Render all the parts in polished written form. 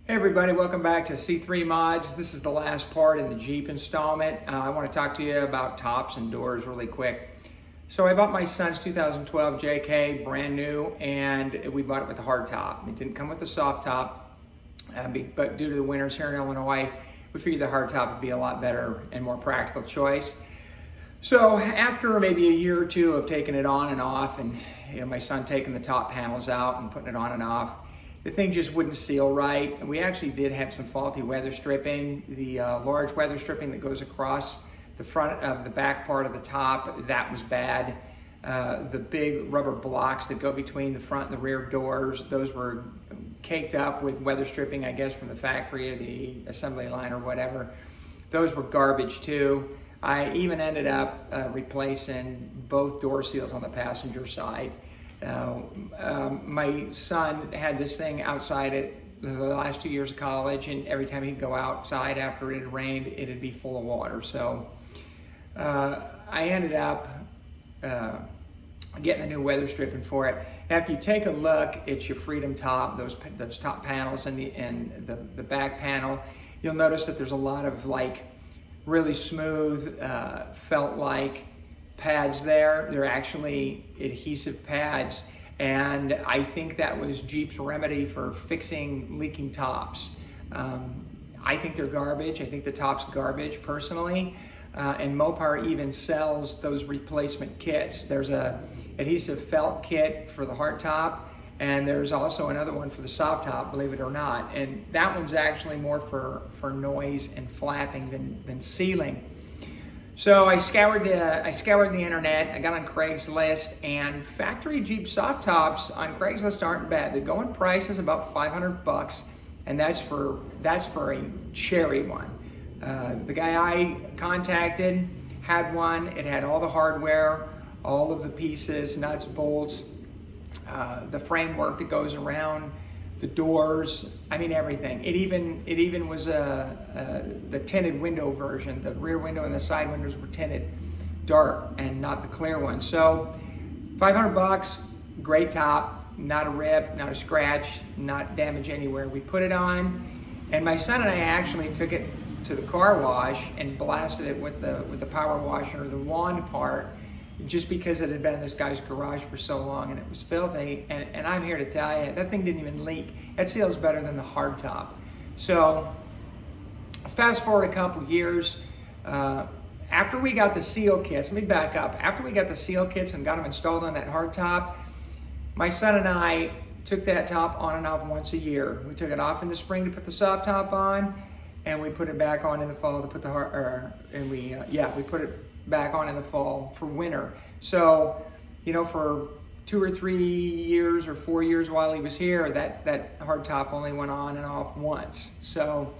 Hey everybody, welcome back to C3 Mods. This is the last part in the Jeep installment. I want to talk to you about tops and doors really quick. So I bought my son's 2012 JK brand new, and we bought it with a hard top. It didn't come with a soft top, but due to the winters here in Illinois, we figured the hard top would be a lot better and more practical choice. So after maybe a year or two of taking it on and off, and my son taking the top panels out and putting it on and off, the thing just wouldn't seal right. And we actually did have some faulty weather stripping. The large weather stripping that goes across the front of the back part of the top, that was bad. The big rubber blocks that go between the front and the rear doors, those were caked up with weather stripping, I guess, from the factory or the assembly line or whatever. Those were garbage too. I even ended up replacing both door seals on the passenger side. My son had this thing outside at the last 2 years of college, and every time he'd go outside after it had rained, it'd be full of water. So I ended up getting a new weather stripping for it. Now, if you take a look at your Freedom top, those top panels and the back panel, you'll notice that there's a lot of really smooth felt-like pads there. They're actually adhesive pads, and I think that was Jeep's remedy for fixing leaking tops. I think they're garbage. I think the top's garbage personally, and Mopar even sells those replacement kits. There's a adhesive felt kit for the hard top, and there's also another one for the soft top, believe it or not, and that one's actually more for noise and flapping than sealing. So I scoured the internet. I got on Craigslist, and factory Jeep soft tops on Craigslist aren't bad. The going price is about $500, and that's for a cherry one. The guy I contacted had one. It had all the hardware, all of the pieces, nuts, bolts, the framework that goes around the doors, I mean everything. It even was the tinted window version. The rear window and the side windows were tinted dark and not the clear one. So $500, great top, not a rip, not a scratch, not damage anywhere. We put it on, and my son and I actually took it to the car wash and blasted it with the power washer, the wand part, just because it had been in this guy's garage for so long and it was filthy. And I'm here to tell you, that thing didn't even leak. That seals better than the hard top. So fast forward a couple years, after we got the seal kits, let me back up. After we got the seal kits and got them installed on that hard top, my son and I took that top on and off once a year. We took it off in the spring to put the soft top on, and we put it back on in the fall to put the hard, we put it back on in the fall for winter. So, for 2 or 3 years or 4 years while he was here, that hard top only went on and off once. So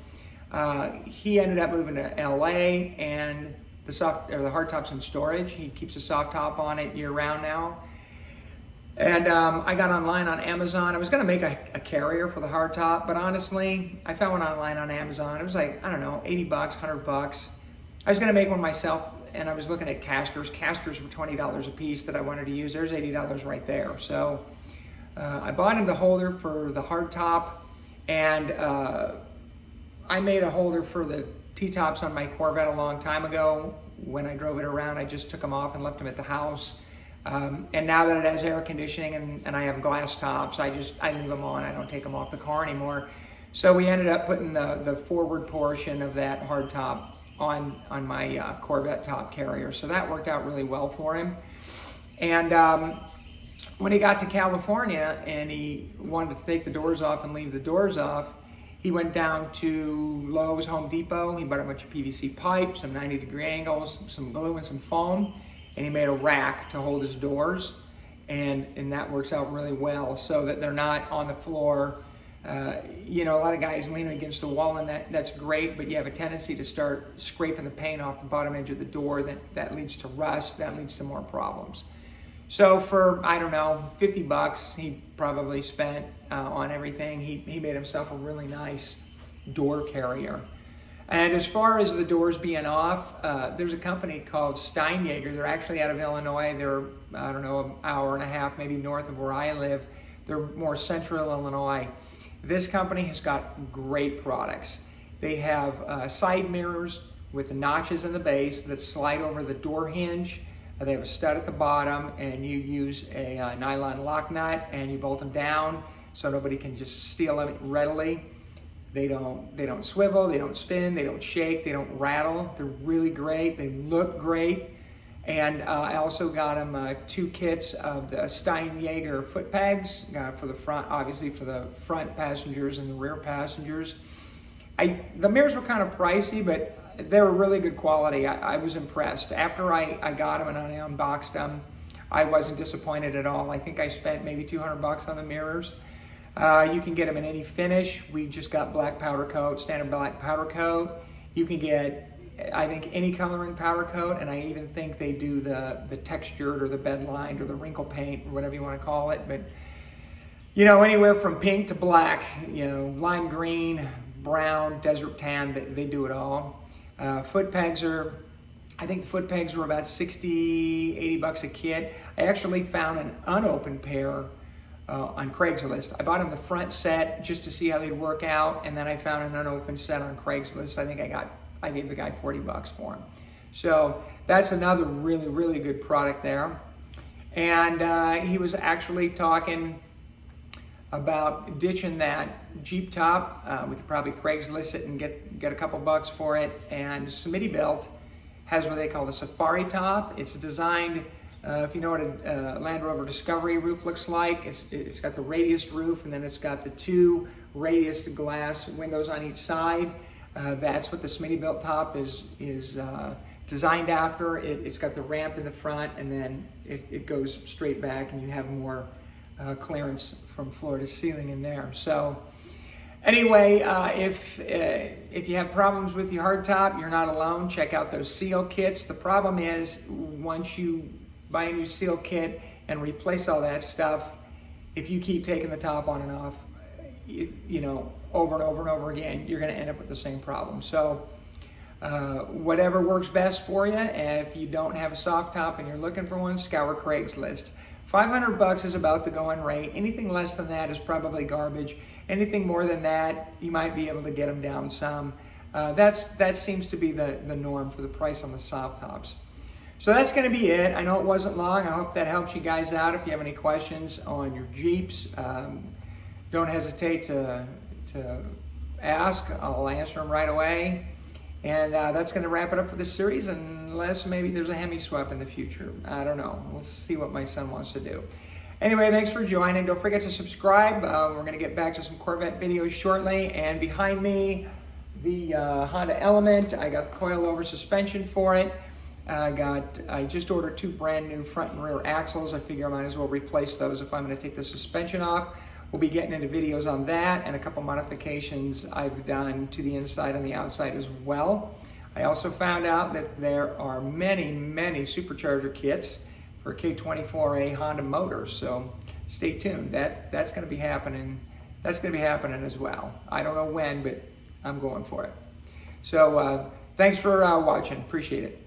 he ended up moving to LA, and the hard top's in storage. He keeps a soft top on it year round now. And I got online on Amazon. I was gonna make a carrier for the hard top, but honestly, I found one online on Amazon. It was like, I don't know, $80, $100. I was gonna make one myself, and I was looking at casters. Casters were $20 a piece that I wanted to use. There's $80 right there. So I bought him the holder for the hard top, and I made a holder for the T-tops on my Corvette a long time ago. When I drove it around, I just took them off and left them at the house. And now that it has air conditioning and I have glass tops, I leave them on. I don't take them off the car anymore. So we ended up putting the forward portion of that hard top on my Corvette top carrier. So that worked out really well for him. And when he got to California and he wanted to take the doors off and leave the doors off, he went down to Lowe's, Home Depot. He bought a bunch of PVC pipe, some 90-degree angles, some glue, and some foam, and he made a rack to hold his doors. And that works out really well so that they're not on the floor. A lot of guys leaning against the wall, and that's great, but you have a tendency to start scraping the paint off the bottom edge of the door. That leads to rust, that leads to more problems. So for, I don't know, $50 he probably spent on everything, he made himself a really nice door carrier. And as far as the doors being off, there's a company called Steinjager. They're actually out of Illinois. They're, I don't know, an hour and a half maybe north of where I live. They're more central Illinois. This company has got great products. They have side mirrors with the notches in the base that slide over the door hinge. They have a stud at the bottom, and you use a nylon lock nut and you bolt them down so nobody can just steal them readily. They don't swivel, they don't spin, they don't shake, they don't rattle. They're really great. They look great. And I also got them 2 kits of the Steinjager foot pegs for the front, obviously for the front passengers and the rear passengers. The mirrors were kind of pricey, but they were really good quality. I was impressed. After I got them and I unboxed them, I wasn't disappointed at all. I think I spent maybe $200 on the mirrors. You can get them in any finish. We just got black powder coat, standard black powder coat. You can get, I think, any color in powder coat, and I even think they do the textured or the bed lined or the wrinkle paint or whatever you want to call it. But you know, anywhere from pink to black, you know, lime green, brown, desert tan, they do it all. Foot pegs are, I think the foot pegs were about $60, $80 a kit. I actually found an unopened pair on Craigslist. I bought them the front set just to see how they'd work out, and then I found an unopened set on Craigslist. I think I gave the guy $40 for them. So that's another really, really good product there. And he was actually talking about ditching that Jeep top. We could probably Craigslist it and get a couple bucks for it. And Smittybilt has what they call the Safari top. It's designed, if you know what a Land Rover Discovery roof looks like, it's got the radius roof, and then it's got the 2 radius glass windows on each side. That's what the Smittybilt top is designed after. It's got the ramp in the front, and then it goes straight back, and you have more clearance from floor to ceiling in there. So anyway, if you have problems with your hardtop, you're not alone. Check out those seal kits. The problem is, once you buy a new seal kit and replace all that stuff, if you keep taking the top on and off, you know, over and over and over again, you're going to end up with the same problem. So whatever works best for you. And if you don't have a soft top and you're looking for one, scour Craigslist. $500 is about the going rate. Anything less than that is probably garbage. Anything more than that, you might be able to get them down some. That seems to be the norm for the price on the soft tops. So that's going to be it. I know it wasn't long. I hope that helps you guys out. If you have any questions on your Jeeps, don't hesitate to ask. I'll answer them right away. And that's going to wrap it up for this series, unless maybe there's a Hemi swap in the future. I don't know. We'll see what my son wants to do. Anyway, thanks for joining. Don't forget to subscribe. We're going to get back to some Corvette videos shortly. And behind me, the Honda Element. I got the coil-over suspension for it. I just ordered 2 brand new front and rear axles. I figure I might as well replace those if I'm going to take the suspension off. We'll be getting into videos on that and a couple modifications I've done to the inside and the outside as well. I also found out that there are many, many supercharger kits for K24A Honda motors, so stay tuned. That's going to be happening. That's going to be happening as well. I don't know when, but I'm going for it. So thanks for watching. Appreciate it.